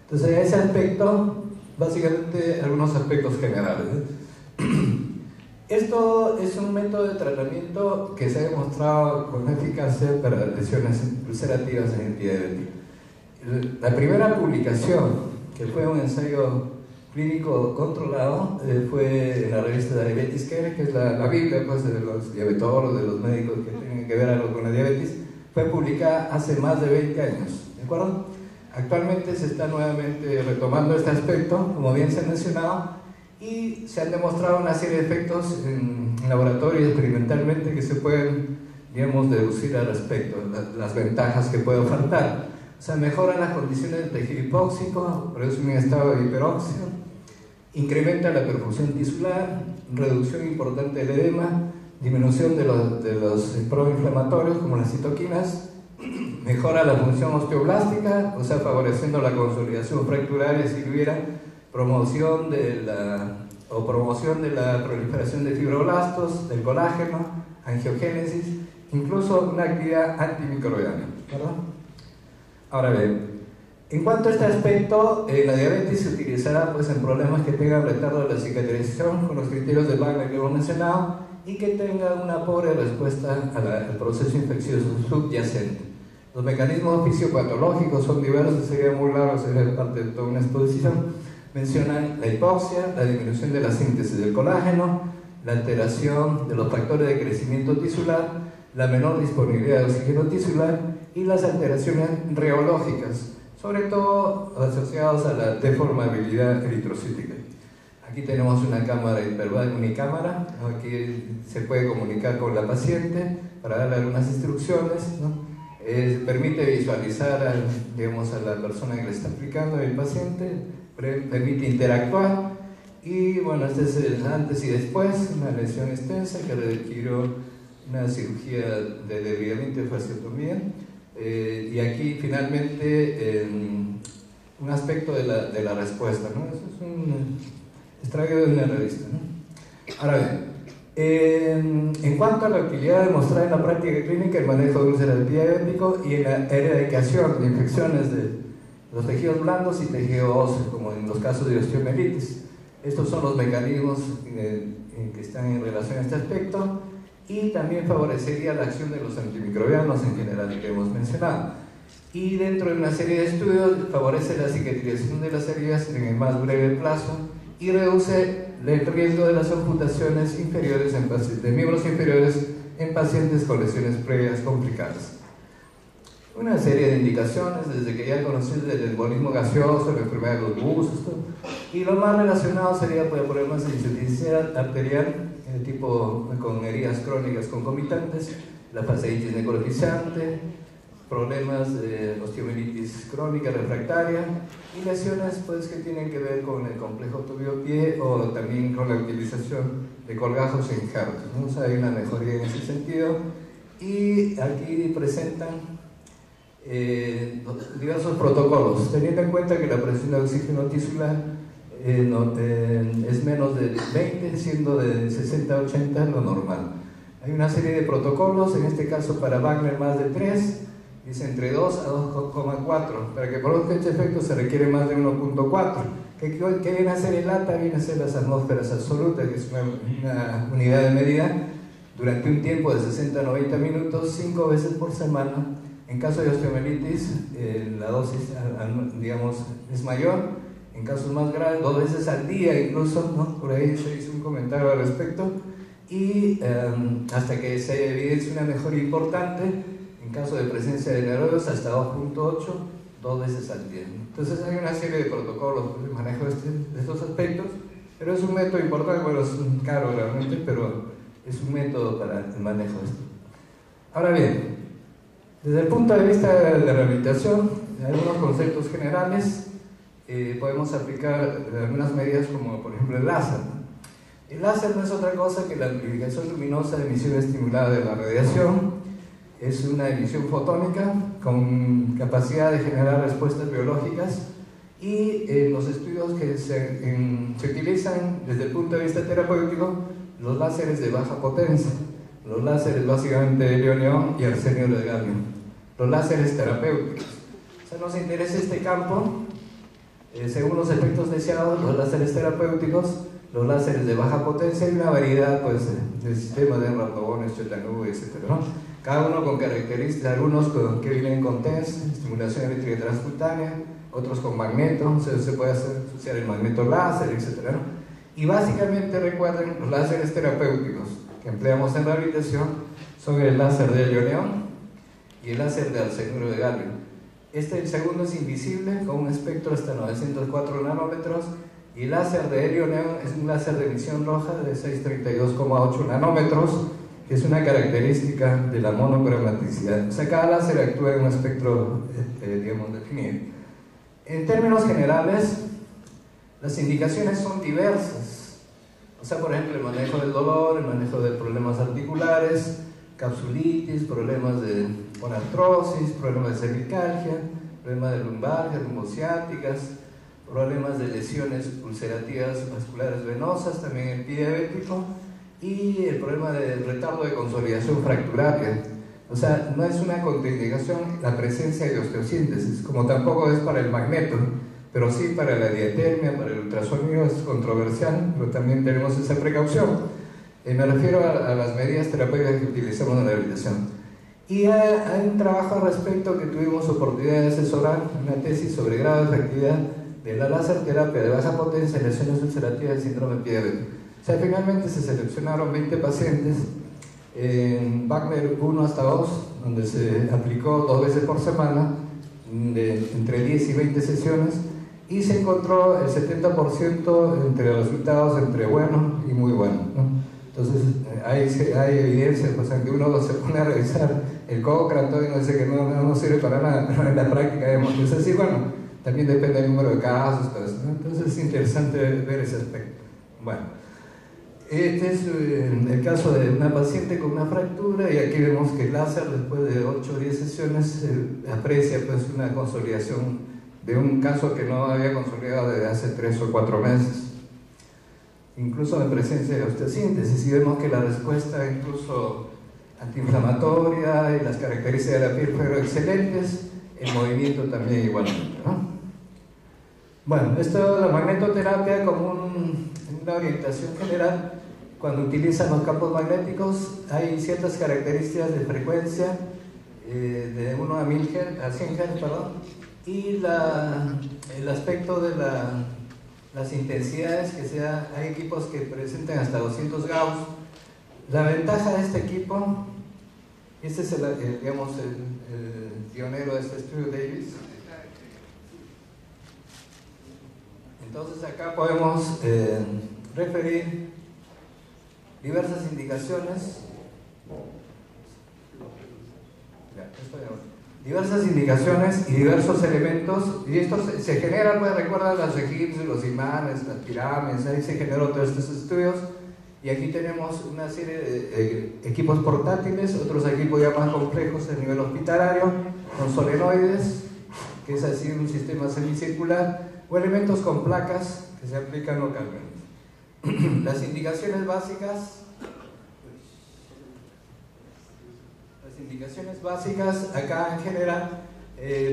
Entonces, en ese aspecto, básicamente algunos aspectos generales. Esto es un método de tratamiento que se ha demostrado con eficacia para lesiones ulcerativas en el pie diabético. La primera publicación, que fue un ensayo clínico controlado, fue en la revista Diabetes Care, que es la Biblia pues, de los diabetólogos, de los médicos que tienen que ver algo con la diabetes. Fue publicada hace más de 20 años, ¿de acuerdo? Actualmente se está nuevamente retomando este aspecto, como bien se ha mencionado, y se han demostrado una serie de efectos en laboratorio y experimentalmente que se pueden, digamos, deducir al respecto, las ventajas que puede ofertar. O sea, mejoran las condiciones del tejido hipóxico, produce un estado de hiperóxido, incrementa la perfusión tisular, reducción importante del edema, disminución de los proinflamatorios como las citoquinas, mejora la función osteoblástica, o sea, favoreciendo la consolidación fracturaria si hubiera, promoción de la proliferación de fibroblastos, del colágeno, angiogénesis, incluso una actividad antimicrobiana, ¿verdad? Ahora bien, en cuanto a este aspecto, la diabetes se utilizará pues, en problemas que tengan retardo de la cicatrización con los criterios de Wagner que hemos mencionado y que tengan una pobre respuesta al proceso infeccioso subyacente. Los mecanismos fisiopatológicos son diversos, sería muy largo, sería parte de toda una exposición. Mencionan la hipoxia, la disminución de la síntesis del colágeno, la alteración de los factores de crecimiento tisular, la menor disponibilidad de oxígeno tisular y las alteraciones reológicas, sobre todo asociados a la deformabilidad eritrocítica. Aquí tenemos una cámara hiperbárica unicámara, aquí se puede comunicar con la paciente para darle algunas instrucciones, ¿no? Permite visualizar digamos, a la persona que le está aplicando, el paciente, permite interactuar y bueno, este es el antes y después, una lesión extensa que requirió una cirugía de desviamiento de fasciotomía y aquí finalmente un aspecto de la respuesta, ¿no? Eso es un extracto de una revista, ¿no? Ahora bien, en cuanto a la utilidad demostrada en la práctica clínica, el manejo de úlceras diabético y en la erradicación de infecciones de los tejidos blandos y tejido óseo, como en los casos de osteomielitis. Estos son los mecanismos que están en relación a este aspecto y también favorecería la acción de los antimicrobianos en general que hemos mencionado. Y dentro de una serie de estudios favorece la cicatrización de las heridas en el más breve plazo y reduce el riesgo de las amputaciones inferiores de miembros inferiores en pacientes con lesiones previas complicadas. Una serie de indicaciones, desde que ya conocemos el embolismo gaseoso, la enfermedad de los busos, y lo más relacionado sería por problemas de insuficiencia arterial, tipo con heridas crónicas concomitantes, la fasciitis necrotizante, problemas de osteomielitis crónica refractaria y lesiones pues, que tienen que ver con el complejo tubio-pie o también con la utilización de colgajos e injertos, ¿no? O sea, hay una mejoría en ese sentido y aquí presentan diversos protocolos, teniendo en cuenta que la presión de oxígeno tisular es menos de 20, siendo de 60 a 80 lo normal. Hay una serie de protocolos, en este caso para Wagner más de 3, es entre 2 a 2,4. Para que produzca este efecto se requiere más de 1,4. ¿Qué viene a ser el ATA? Viene a ser las atmósferas absolutas, que es una unidad de medida, durante un tiempo de 60 a 90 minutos, 5 veces por semana. En caso de osteomielitis, la dosis, digamos, es mayor. En casos más graves, 2 veces al día incluso, ¿no? Por ahí se hizo un comentario al respecto. Y hasta que se evidencie una mejoría importante, en caso de presencia de neuroides, hasta 2,8, 2 veces al día. Entonces hay una serie de protocolos de manejo de estos aspectos, pero es un método importante, bueno, es caro realmente, pero es un método para el manejo de esto. Ahora bien, desde el punto de vista de la rehabilitación, algunos conceptos generales, podemos aplicar algunas medidas como por ejemplo el láser, ¿no? El láser no es otra cosa que la amplificación luminosa de emisión estimulada de la radiación. Es una emisión fotónica con capacidad de generar respuestas biológicas y los estudios que se utilizan desde el punto de vista terapéutico, los láseres de baja potencia, los láseres básicamente de helio-neón y arsenio de galio, los láseres terapéuticos. O sea, nos interesa este campo, según los efectos deseados, los láseres terapéuticos, los láseres de baja potencia y una variedad pues, de sistemas de ratones, chetanú, etc., ¿no? Cada uno con características, algunos que vienen con TENS, estimulación eléctrica transcutánea, otros con magneto, se puede asociar el magneto láser, etc., ¿no? Y básicamente recuerden, los láseres terapéuticos que empleamos en rehabilitación son el láser de helio-neón y el láser de arsenuro de galio. El segundo es invisible, con un espectro hasta 904 nanómetros, y el láser de helio-neón es un láser de emisión roja de 632,8 nanómetros, que es una característica de la monocromaticidad. O sea, cada láser actúa en un espectro, digamos, definido. En términos generales, las indicaciones son diversas. O sea, por ejemplo, el manejo del dolor, el manejo de problemas articulares, capsulitis, problemas con artrosis, problemas de cervicalgia, problemas de lumbalgia, lumbociáticas, problemas de lesiones ulcerativas vasculares venosas, también el pie diabético, y el problema del retardo de consolidación fracturaria. O sea, no es una contraindicación la presencia de osteosíntesis, como tampoco es para el magneto, pero sí para la diatermia, para el ultrasonido es controversial, pero también tenemos esa precaución. Me refiero a las medidas terapéuticas que utilizamos en la rehabilitación. Y hay un trabajo al respecto que tuvimos oportunidad de asesorar, una tesis sobre grado de efectividad de la láser terapia de baja potencia en lesiones ulcerativas del síndrome de pie diabético. O sea, finalmente se seleccionaron 20 pacientes en Wagner 1 hasta 2, donde se aplicó 2 veces por semana, entre 10 y 20 sesiones, y se encontró el 70% entre resultados entre bueno y muy bueno, ¿no? Entonces hay evidencia, pues, aunque uno se pone a revisar el Cochrane y no dice que no sirve para nada, pero en la práctica es así. Bueno, también depende del número de casos, todo eso, ¿no? Entonces es interesante ver ese aspecto. Bueno, este es el caso de una paciente con una fractura, y aquí vemos que el láser, después de 8 o 10 sesiones, aprecia pues una consolidación de un caso que no había consolidado desde hace 3 o 4 meses, incluso en presencia de osteosíntesis, y vemos que la respuesta incluso antiinflamatoria y las características de la piel fueron excelentes, el movimiento también igualmente, ¿no? Bueno, esto de la magnetoterapia como una orientación general, cuando utilizan los campos magnéticos hay ciertas características de frecuencia, de 1 a 1000 Hz, a 100 Hz, perdón, y el aspecto de las intensidades que sea, hay equipos que presentan hasta 200 Gauss. La ventaja de este equipo, este es digamos el pionero de este estudio, Davis. Entonces acá podemos referir diversas indicaciones. Diversas indicaciones y diversos elementos, y esto se genera, pues recuerdan los egipcios, los imanes, las pirámides, ahí se generó todos estos estudios, y aquí tenemos una serie de equipos portátiles, otros equipos ya más complejos a nivel hospitalario, con solenoides, que es así un sistema semicircular, o elementos con placas que se aplican localmente. Las indicaciones básicas. Indicaciones básicas acá en general,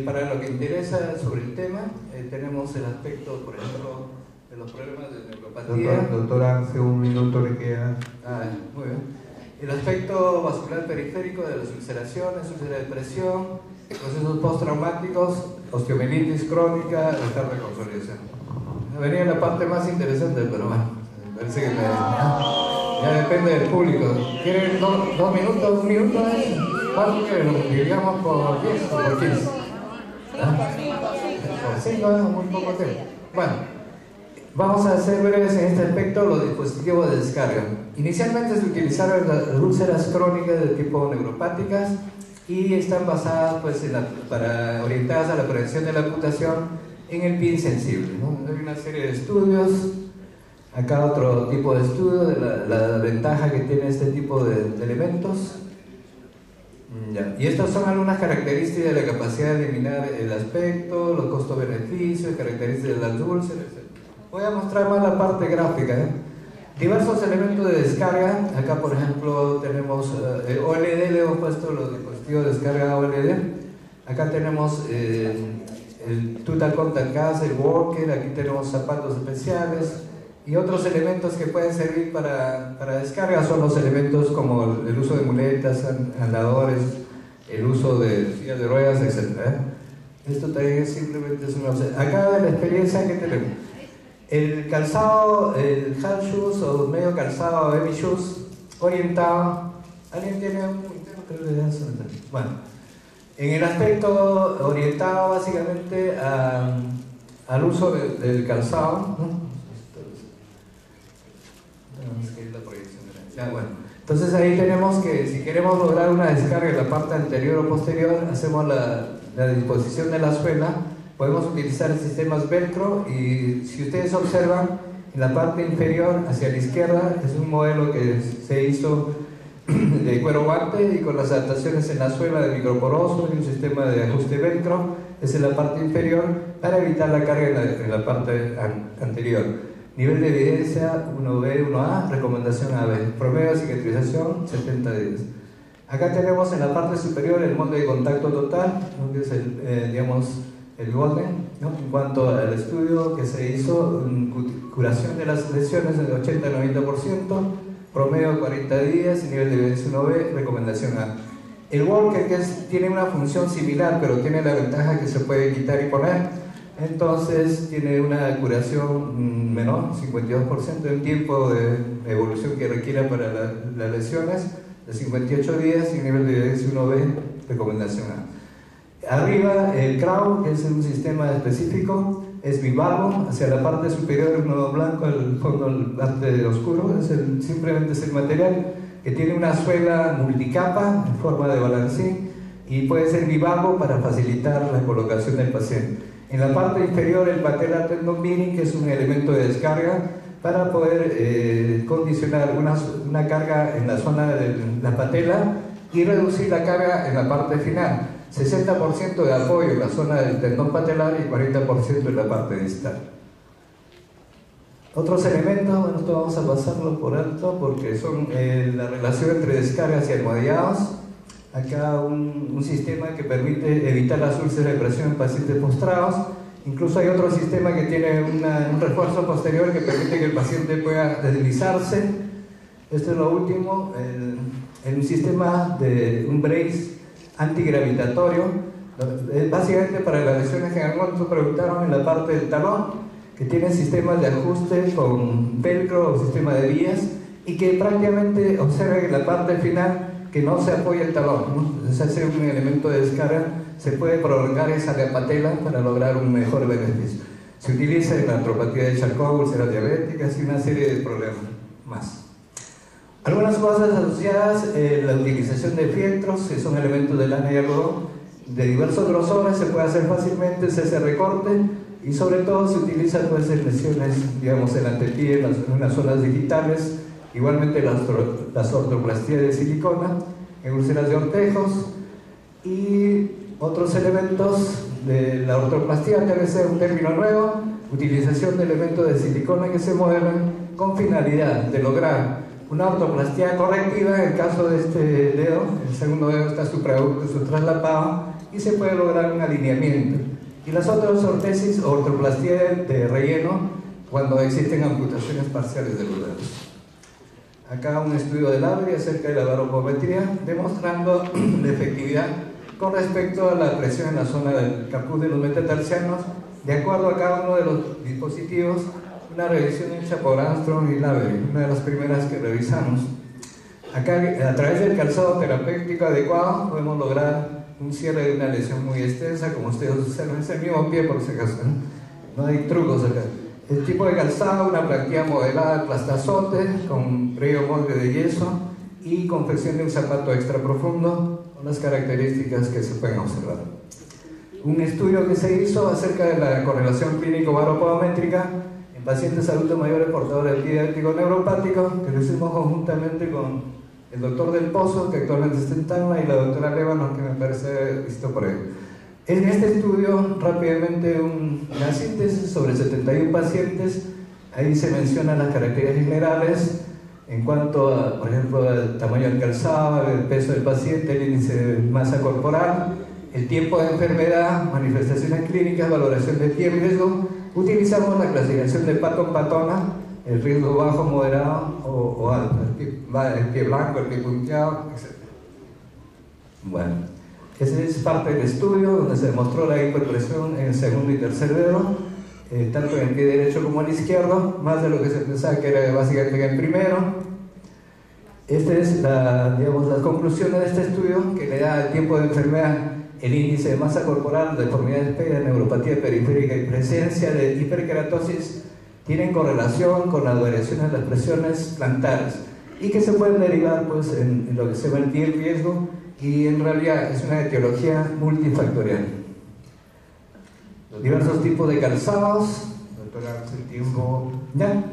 para lo que interesa sobre el tema, tenemos el aspecto, por ejemplo, de los problemas de neuropatía. Doctora, hace un minuto le queda. Muy bien. El aspecto vascular periférico de las ulceraciones, úlcera de presión, procesos postraumáticos, osteomielitis crónica, retardo de consolidación. Venía la parte más interesante, pero bueno, parece que ya depende del público. ¿Quieren 2 minutos, 1 minuto? ¿Cuánto quieren? Digamos por 10 o por 15. Por 5, muy poco tiempo. Bueno, vamos a hacer breves en este aspecto los dispositivos de descarga. Inicialmente se utilizaron las úlceras crónicas de tipo neuropáticas y están basadas pues, orientadas a la prevención de la amputación en el pie insensible, ¿no? Hay una serie de estudios. Acá otro tipo de estudio de la ventaja que tiene este tipo de elementos. Ya. Y estas son algunas características de la capacidad de eliminar el aspecto, los costos-beneficios, características de las úlceras, etc. Voy a mostrar más la parte gráfica, ¿eh? Diversos elementos de descarga. Acá, por ejemplo, tenemos OLED, le hemos puesto los dispositivos de descarga OLED. Acá tenemos el Total Contact Gas, el Walker, aquí tenemos zapatos especiales. Y otros elementos que pueden servir para descarga son los elementos como el uso de muletas, andadores, el uso de sillas de ruedas, etc. Esto también simplemente es una opción. Acá de la experiencia que tenemos, el calzado, el hard shoes o medio calzado, heavy shoes, orientado. ¿Alguien tiene un? Bueno, en el aspecto orientado básicamente al uso del calzado, ¿no? Bueno, entonces ahí tenemos que si queremos lograr una descarga en la parte anterior o posterior, hacemos la disposición de la suela. Podemos utilizar sistemas velcro, y si ustedes observan en la parte inferior hacia la izquierda es un modelo que se hizo de cuero guante y con las adaptaciones en la suela de microporoso y un sistema de ajuste velcro. Es en la parte inferior para evitar la carga en la parte anterior. Nivel de evidencia 1B, 1A, recomendación AB. Promedio de cicatrización 70 días. Acá tenemos en la parte superior el molde de contacto total, ¿no? Que es el golden, ¿no? En cuanto al estudio que se hizo, curación de las lesiones del 80-90%, promedio 40 días, nivel de evidencia 1B, recomendación A. El Walker, que tiene una función similar, pero tiene la ventaja que se puede quitar y poner, entonces tiene una curación menor, 52% en tiempo de evolución que requiera para las lesiones, de 58 días y nivel de evidencia 1B, recomendación A. Arriba, el Crown, que es un sistema específico, es bivalvo, hacia la parte superior un nodo blanco, el fondo, la parte oscuro, simplemente es el material que tiene una suela multicapa en forma de balancín y puede ser bivalvo para facilitar la colocación del paciente. En la parte inferior el patellar tendon bearing, que es un elemento de descarga para poder condicionar una carga en la zona de la patela y reducir la carga en la parte final. 60% de apoyo en la zona del tendón patelar y 40% en la parte distal. Otros elementos, bueno, esto vamos a pasarlo por alto porque son la relación entre descargas y almohadillados. Acá un sistema que permite evitar las úlceras de presión en pacientes postrados. Incluso hay otro sistema que tiene un refuerzo posterior que permite que el paciente pueda deslizarse. Esto es lo último, un sistema de un brace antigravitatorio, básicamente para las lesiones que en algún momento preguntaron en la parte del talón, que tiene sistemas de ajuste con velcro o sistema de vías y que prácticamente observa en la parte final que no se apoya el talón, ¿no? Se hace un elemento de descarga, se puede prolongar esa patela para lograr un mejor beneficio. Se utiliza en la artropatía de Charcot, úlceras diabéticas y una serie de problemas más. Algunas cosas asociadas, la utilización de fieltros, que son elementos de lana y algodón, de diversos grosores, se puede hacer fácilmente, se hace recorte y sobre todo se utiliza pues, en lesiones, digamos, en la antepie, en las zonas digitales, igualmente las ortoplastías de silicona, en úlceras de ortejos y otros elementos de la ortoplastía, debe ser un término nuevo, utilización de elementos de silicona que se mueven con finalidad de lograr una ortoplastía correctiva. En el caso de este dedo, el segundo dedo está traslapado y se puede lograr un alineamiento. Y las otras ortesis o ortoplastía de relleno cuando existen amputaciones parciales de los dedos. Acá un estudio de Labri acerca de la barometría demostrando la efectividad con respecto a la presión en la zona del caput de los metatarsianos de acuerdo a cada uno de los dispositivos. Una revisión hecha por Armstrong y Lavery, una de las primeras que revisamos. Acá, a través del calzado terapéutico adecuado, podemos lograr un cierre de una lesión muy extensa, como ustedes observan, es el mismo pie por si acaso, no hay trucos acá. El tipo de calzado, una plantilla modelada plastazote con previo molde de yeso y confección de un zapato extra profundo, con las características que se pueden observar. Un estudio que se hizo acerca de la correlación clínico-baropodométrica en pacientes adultos mayores portadores del diabético neuropático, que lo hicimos conjuntamente con el doctor Del Pozo, que actualmente está en Tacna, y la doctora Lébanos, que me parece visto por él. En este estudio, rápidamente una síntesis sobre 71 pacientes. Ahí se mencionan las características generales en cuanto a, por ejemplo, el tamaño del calzado, el peso del paciente, el índice de masa corporal, el tiempo de enfermedad, manifestaciones clínicas, valoración de pie y riesgo. Utilizamos la clasificación de Patton-Patona, el riesgo bajo, moderado o alto, el pie blanco, el pie punteado, etc. Bueno, ese es parte del estudio donde se demostró la hiperpresión en el segundo y tercer dedo, tanto en el pie derecho como en el izquierdo, más de lo que se pensaba que era básicamente en el primero. Esta es las conclusiones de este estudio, que le da el tiempo de enfermedad, el índice de masa corporal, deformidad espea, neuropatía periférica y presencia de hiperkeratosis tienen correlación con las variaciones de las presiones plantares y que se pueden derivar pues, en lo que se llama el pie en riesgo, y en realidad es una etiología multifactorial. Los diversos tipos de calzados. Doctora, hace tiempo. ¿Ya?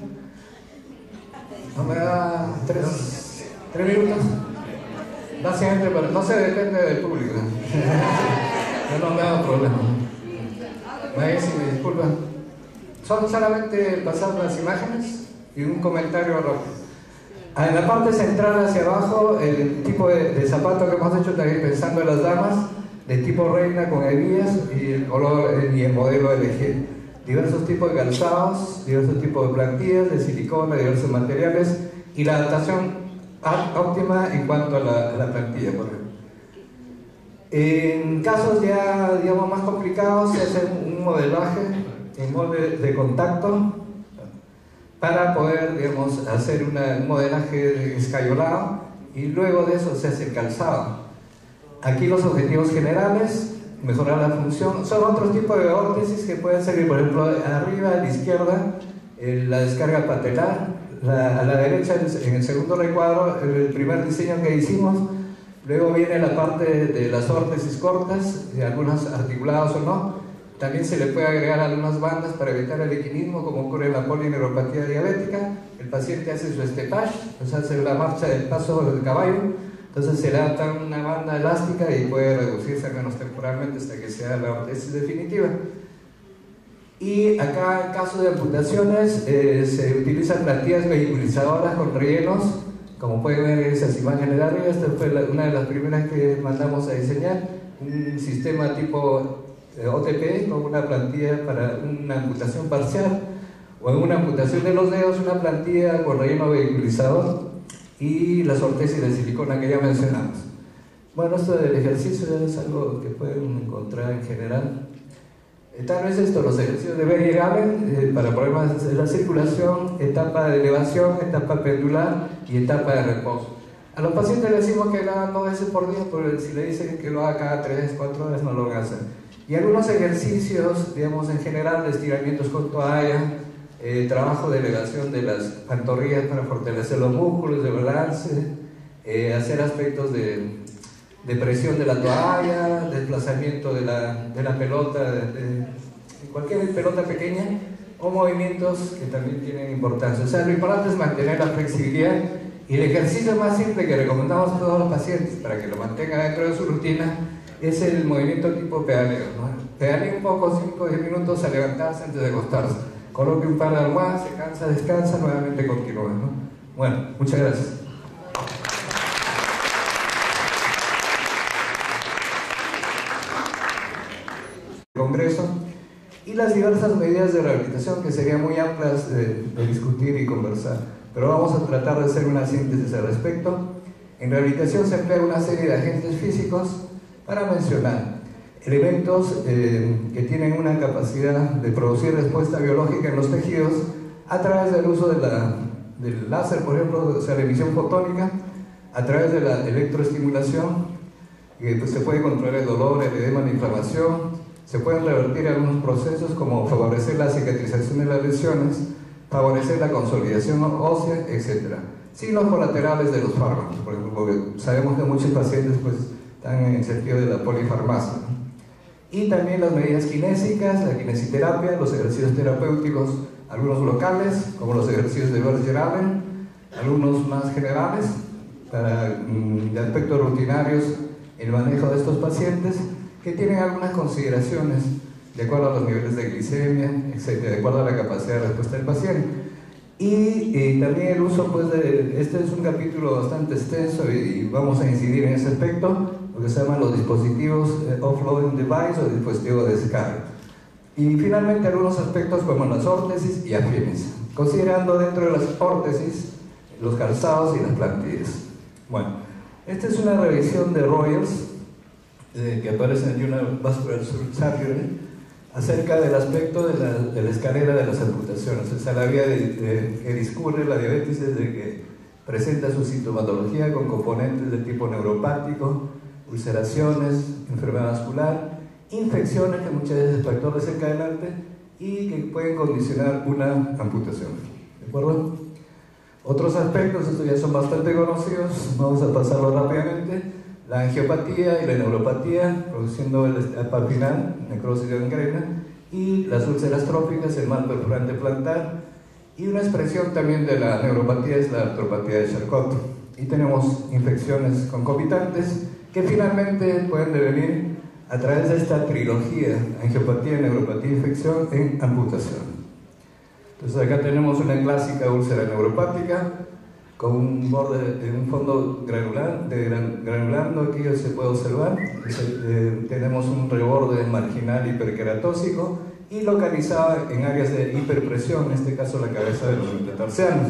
¿No me da 3 minutos? Básicamente, pero no se depende del público. No me da problema. Si me disculpan. Son solamente pasar las imágenes y un comentario rápido. En la parte central hacia abajo, el tipo de zapato que hemos hecho también pensando en las damas, de tipo reina con hebillas y el color y el modelo elegido. Diversos tipos de calzados, diversos tipos de plantillas, de silicona, diversos materiales y la adaptación óptima en cuanto a la plantilla, por ejemplo. En casos ya, digamos, más complicados, se hace un modelaje en molde de contacto para poder, digamos, hacer un modelaje escayolado y luego de eso se hace el calzado. Aquí los objetivos generales: mejorar la función. Son otros tipos de órtesis que pueden servir, por ejemplo, arriba a la izquierda, la descarga patelar, a la derecha en el segundo recuadro, el primer diseño que hicimos. Luego viene la parte de las órtesis cortas, algunas articuladas o no. También se le puede agregar algunas bandas para evitar el equinismo, como ocurre en la polineuropatía diabética. El paciente hace su stepage, o sea, hace la marcha del paso del caballo. Entonces se le adapta una banda elástica y puede reducirse al menos temporalmente hasta que sea la órtesis definitiva. Y acá, en caso de amputaciones, se utilizan plantillas vehiculizadoras con rellenos. Como pueden ver en esas imágenes de arriba, esta fue una de las primeras que mandamos a diseñar, un sistema tipo OTP, con una plantilla para una amputación parcial, o en una amputación de los dedos, una plantilla con relleno vehiculizador y las órtesis de silicona que ya mencionamos. Bueno, esto del ejercicio es algo que pueden encontrar en general. Tal vez los ejercicios de Berry y Galen para problemas de la circulación, etapa de elevación, etapa pendular y etapa de reposo. A los pacientes les decimos que lo hagan 2 veces por día, pero si le dicen que lo haga cada 3, 4 horas no lo van a hacer. Y algunos ejercicios, digamos, en general de estiramientos con toalla, trabajo de elevación de las pantorrillas para fortalecer los músculos, de balance, hacer aspectos de presión de la toalla, desplazamiento de la pelota, de cualquier pelota pequeña, o movimientos que también tienen importancia. O sea, lo importante es mantener la flexibilidad, y el ejercicio más simple que recomendamos a todos los pacientes para que lo mantengan dentro de su rutina es el movimiento tipo pedaleo, ¿no? Pedalee un poco, 5 o 10 minutos a levantarse antes de acostarse. Coloque un par de almohadas, se cansa, descansa, nuevamente continúa, ¿no? Bueno, muchas gracias. Congreso y las diversas medidas de rehabilitación que serían muy amplias de discutir y conversar, pero vamos a tratar de hacer una síntesis al respecto. En rehabilitación se emplea una serie de agentes físicos para mencionar elementos que tienen una capacidad de producir respuesta biológica en los tejidos a través del uso del láser, por ejemplo, o sea, la emisión fotónica, a través de la electroestimulación, pues se puede controlar el dolor, el edema, la inflamación. Se pueden revertir algunos procesos como favorecer la cicatrización de las lesiones, favorecer la consolidación ósea, etc. Sin los colaterales de los fármacos, por ejemplo, porque sabemos que muchos pacientes pues, están en el sentido de la polifarmacia, ¿no? Y también las medidas kinésicas, la kinesiterapia, los ejercicios terapéuticos, algunos locales, como los ejercicios de Berger-Allen, algunos más generales, para de aspectos rutinarios, el manejo de estos pacientes, que tienen algunas consideraciones de acuerdo a los niveles de glicemia, etc., de acuerdo a la capacidad de respuesta del paciente. Y también el uso, pues, este es un capítulo bastante extenso y vamos a incidir en ese aspecto, lo que se llaman los dispositivos offloading device o dispositivos de descarga. Y finalmente algunos aspectos como las órtesis y afines, considerando dentro de las órtesis los calzados y las plantillas. Bueno, esta es una revisión de Royals, que aparece en Journal Vascular Surgery, acerca del aspecto de la escalera de las amputaciones, o sea, la vía que discurre la diabetes desde que presenta su sintomatología con componentes de tipo neuropático, ulceraciones, enfermedad vascular, infecciones que muchas veces es factor desencadenante y que pueden condicionar una amputación. ¿De acuerdo? Otros aspectos, estos ya son bastante conocidos, vamos a pasarlo rápidamente. La angiopatía y la neuropatía, produciendo el etapa final, necrosis de gangrena, y las úlceras tróficas, el mal perforante plantar, y una expresión también de la neuropatía es la artropatía de Charcot. Y tenemos infecciones concomitantes que finalmente pueden devenir a través de esta trilogía, angiopatía, neuropatía, infección, en amputación. Entonces acá tenemos una clásica úlcera neuropática, con un borde, un fondo granulando, aquí se puede observar. Tenemos un reborde marginal hiperqueratóxico y localizado en áreas de hiperpresión, en este caso la cabeza de los metatarsianos.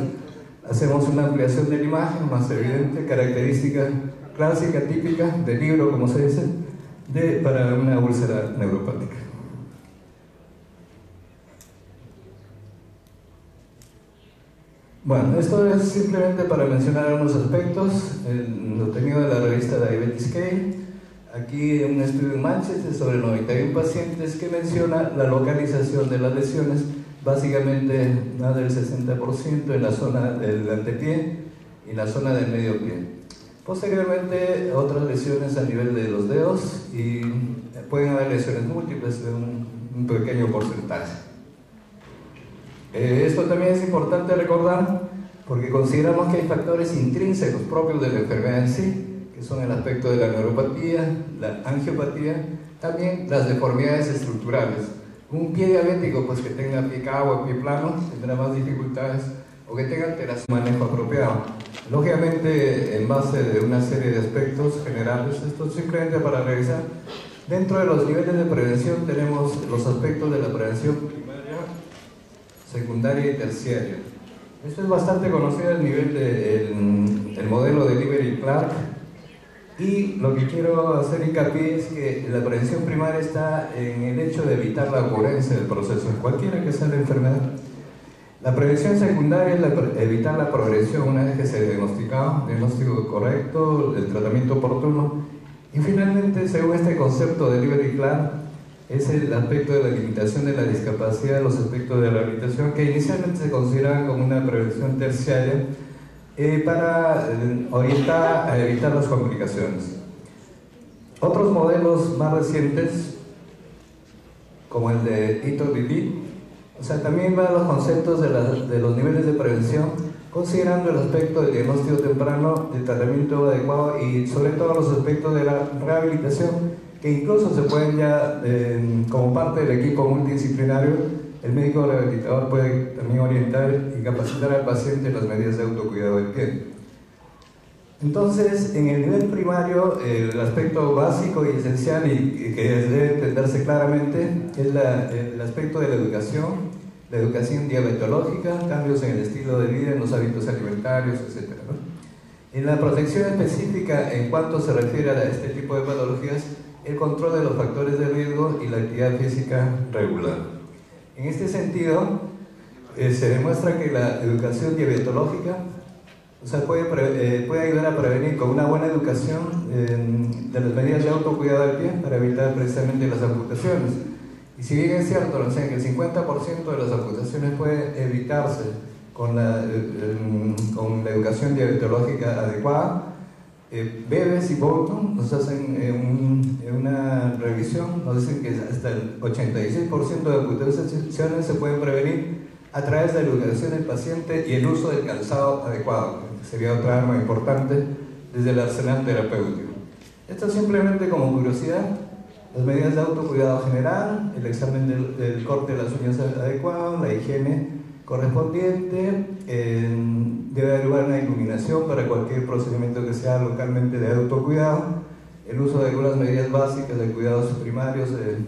Hacemos una ampliación de la imagen más evidente, característica clásica, típica del libro, como se dice, para una úlcera neuropática. Bueno, esto es simplemente para mencionar algunos aspectos, lo obtenido de la revista Diabetes Care. Aquí un estudio en Manchester sobre 91 pacientes que menciona la localización de las lesiones, básicamente más del 60% en la zona del antepié y la zona del medio pie. Posteriormente, otras lesiones a nivel de los dedos y pueden haber lesiones múltiples de un pequeño porcentaje. Esto también es importante recordar porque consideramos que hay factores intrínsecos propios de la enfermedad en sí, que son el aspecto de la neuropatía, la angiopatía, también las deformidades estructurales. Un pie diabético pues que tenga pie cabo o pie plano tendrá más dificultades, o que tenga alteración de manejo apropiado. Lógicamente, en base de una serie de aspectos generales, esto simplemente para revisar. Dentro de los niveles de prevención tenemos los aspectos de la prevención primaria, secundaria y terciaria. Esto es bastante conocido a nivel del modelo de Liveri-Clark, y lo que quiero hacer hincapié es que la prevención primaria está en el hecho de evitar la ocurrencia del proceso, cualquiera que sea la enfermedad. La prevención secundaria es evitar la progresión una vez que se ha diagnosticado, diagnóstico correcto, el tratamiento oportuno, y finalmente, según este concepto de Liveri-Clark, es el aspecto de la limitación de la discapacidad, los aspectos de la rehabilitación que inicialmente se consideraban como una prevención terciaria para orientar a evitar las complicaciones. Otros modelos más recientes, como el de Ito Lili, también van los conceptos de los niveles de prevención, considerando el aspecto del diagnóstico temprano, del tratamiento adecuado y sobre todo los aspectos de la rehabilitación, que incluso se pueden ya, como parte del equipo multidisciplinario, el médico rehabilitador puede también orientar y capacitar al paciente en las medidas de autocuidado del pie. Entonces, en el nivel primario, el aspecto básico y esencial y que debe entenderse claramente es el aspecto de la educación diabetológica, cambios en el estilo de vida, en los hábitos alimentarios, etc., ¿no? En la protección específica, en cuanto se refiere a este tipo de patologías, el control de los factores de riesgo y la actividad física regular. En este sentido, se demuestra que la educación diabetológica puede ayudar a prevenir con una buena educación de las medidas de autocuidado del pie para evitar precisamente las amputaciones. Y si bien es cierto, que el 50% de las amputaciones puede evitarse con la educación diabetológica adecuada, Bebes y Bolton nos hacen una revisión, nos dicen que hasta el 86% de amputaciones se pueden prevenir a través de la educación del paciente y el uso del calzado adecuado, que sería otra arma importante desde el arsenal terapéutico. Esto simplemente como curiosidad, las medidas de autocuidado general, el examen del corte de las uñas adecuado, la higiene correspondiente, debe haber lugar una iluminación para cualquier procedimiento que sea localmente de autocuidado, el uso de algunas medidas básicas de cuidados primarios, de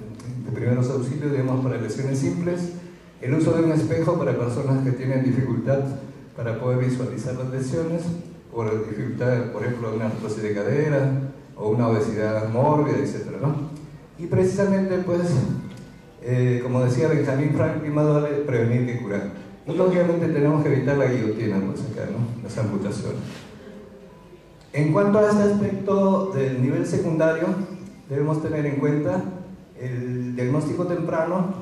primeros auxilios, digamos, para lesiones simples, el uso de un espejo para personas que tienen dificultad para poder visualizar las lesiones, por dificultad, por ejemplo, una artrosis de cadera o una obesidad mórbida, etc., ¿no? Y precisamente, pues, como decía Benjamin Franklin, más vale prevenir que curar. Y lógicamente tenemos que evitar la guillotina, pues acá, ¿no? Las amputaciones. En cuanto a este aspecto del nivel secundario, debemos tener en cuenta el diagnóstico temprano.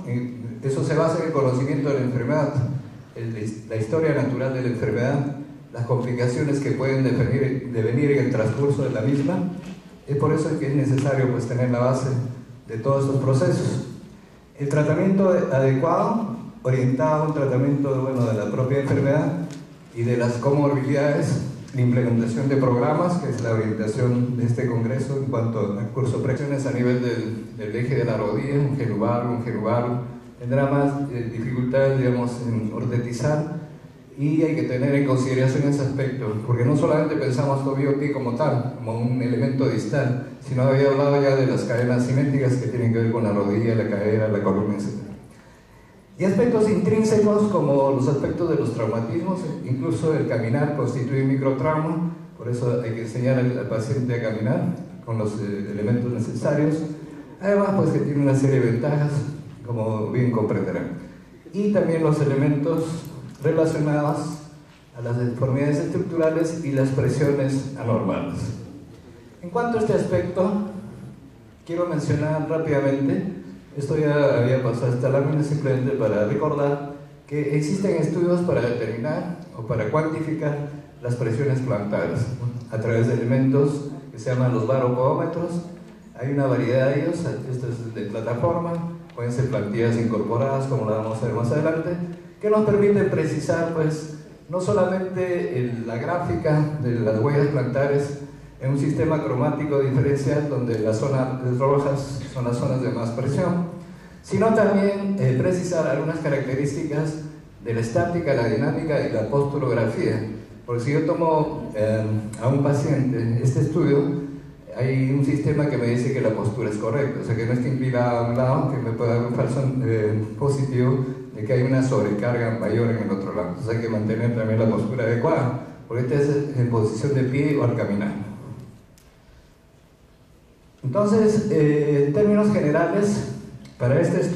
Eso se basa en el conocimiento de la enfermedad, la historia natural de la enfermedad, las complicaciones que pueden devenir en el transcurso de la misma. Es por eso que es necesario, pues, tener la base de todos estos procesos. El tratamiento adecuado, orientado a un tratamiento de la propia enfermedad y de las comorbilidades, la implementación de programas, que es la orientación de este congreso en cuanto a curso presiones a nivel del eje de la rodilla, un genubarlo, tendrá más dificultades, digamos, en ortetizar y hay que tener en consideración ese aspecto, porque no solamente pensamos tobillo-pie como tal, como un elemento distal, sino había hablado ya de las cadenas simétricas que tienen que ver con la rodilla, la cadera, la columna, etc. Y aspectos intrínsecos como los aspectos de los traumatismos, incluso el caminar constituye un microtrauma, por eso hay que enseñar al paciente a caminar con los elementos necesarios. Además, pues que tiene una serie de ventajas, como bien comprenderán. Y también los elementos relacionados a las deformidades estructurales y las presiones anormales. En cuanto a este aspecto, quiero mencionar rápidamente, esto ya había pasado esta lámina simplemente para recordar que existen estudios para determinar o para cuantificar las presiones plantares a través de elementos que se llaman los baropodómetros. Hay una variedad de ellos, esto es de plataforma, pueden ser plantillas incorporadas, como la vamos a ver más adelante, que nos permiten precisar, pues, no solamente la gráfica de las huellas plantares en un sistema cromático diferencial donde las zonas rojas son las zonas de más presión, sino también precisar algunas características de la estática, la dinámica y la posturografía. Porque si yo tomo a un paciente este estudio, hay un sistema que me dice que la postura es correcta, o sea que no está inclinada a un lado, que me puede dar un falso positivo de que hay una sobrecarga mayor en el otro lado. Entonces hay que mantener también la postura adecuada, porque esta es en posición de pie o al caminar. Entonces, en términos generales, para este estudio,